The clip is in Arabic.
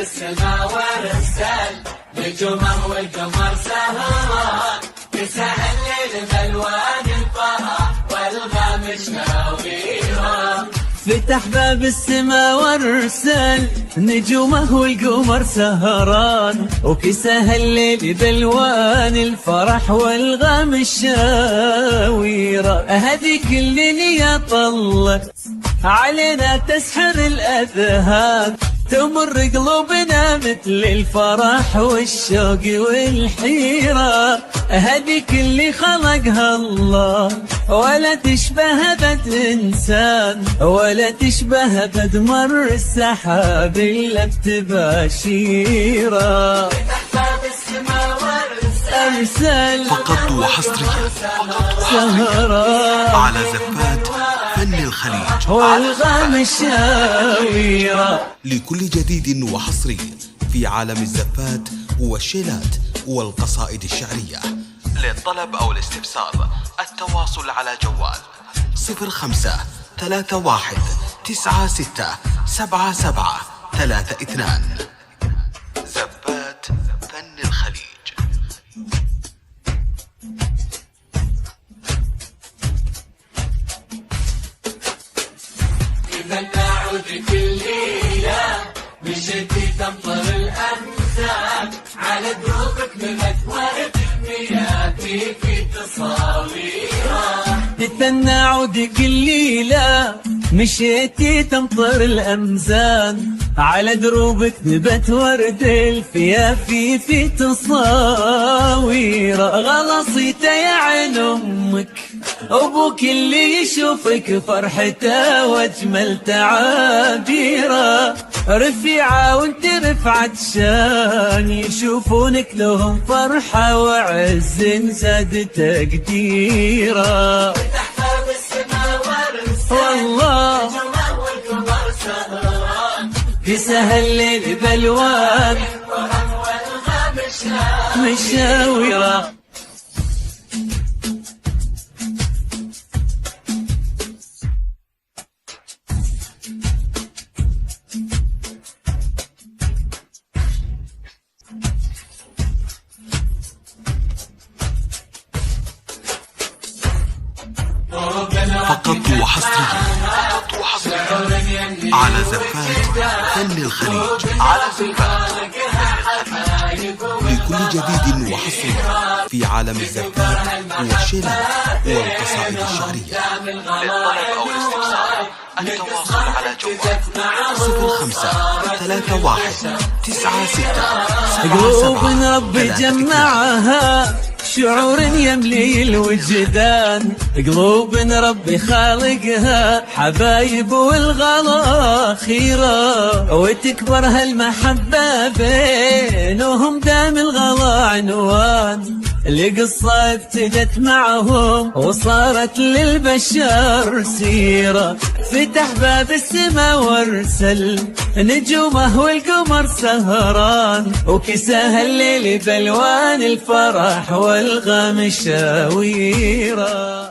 بالسما والرسال، نجومه والقمر سهران، يسهل الليل بألوان الفرح والغام شاويران. فتح باب السما وارسل نجومه والقمر سهران، وكساه الليل بالوان الفرح والغام الشاويرة. هذيك الليلة طلت علينا تسحر الأذهان، تمر قلوبنا مثل الفرح والشوق والحيرة. هذيك اللي خلقها الله ولا تشبه بد إنسان، ولا تشبه بد مر السحاب إلا بتباشيرة. أرسل فقط وحصريا سهران على زفات فن الخليج والغام الشاويرة. لكل جديد وحصري في عالم الزفات والشيلات والقصائد الشعرية. للطلب أو الاستفسار التواصل على جوال 0531967732. زفات فن الخليج. إذا نعود كل ليلة بشتي تمطر الأمثال، على دروبك نمت ورد مياتي في تصاويرها. تتنى عودك الليلة مشيتي تمطر الأمزان، على دروبك نبت ورد الفيافي في تصاوير. غلصيت يا عين أمك أبوك اللي يشوفك فرحته واجمل تعابيره. رفيعة وانت رفعت شان، يشوفونك لهم فرحة وعز زاد تقديره. والله يسهل الليل بالوان مشاويره. فقط وحصريا على زفات فن الخليج. على زفات لكل جديد وحصري في عالم الزفات والشيلات والقصائد الشعرية. للطلب أو الاستفسار التواصل على جوال 0531967732. قلوب ربي جمعها شعور يملي الوجدان، قلوب ربي خالقها حبايب والغلا خيرة، وتكبر هالمحبة بينهم دام الغلا عنوان. القصة ابتدت معهم وصارت للبشر سيرة، فتح باب السما وارسل نجومه والقمر سهران، وكساه الليل بالوان الفرح والغام الشاويرة.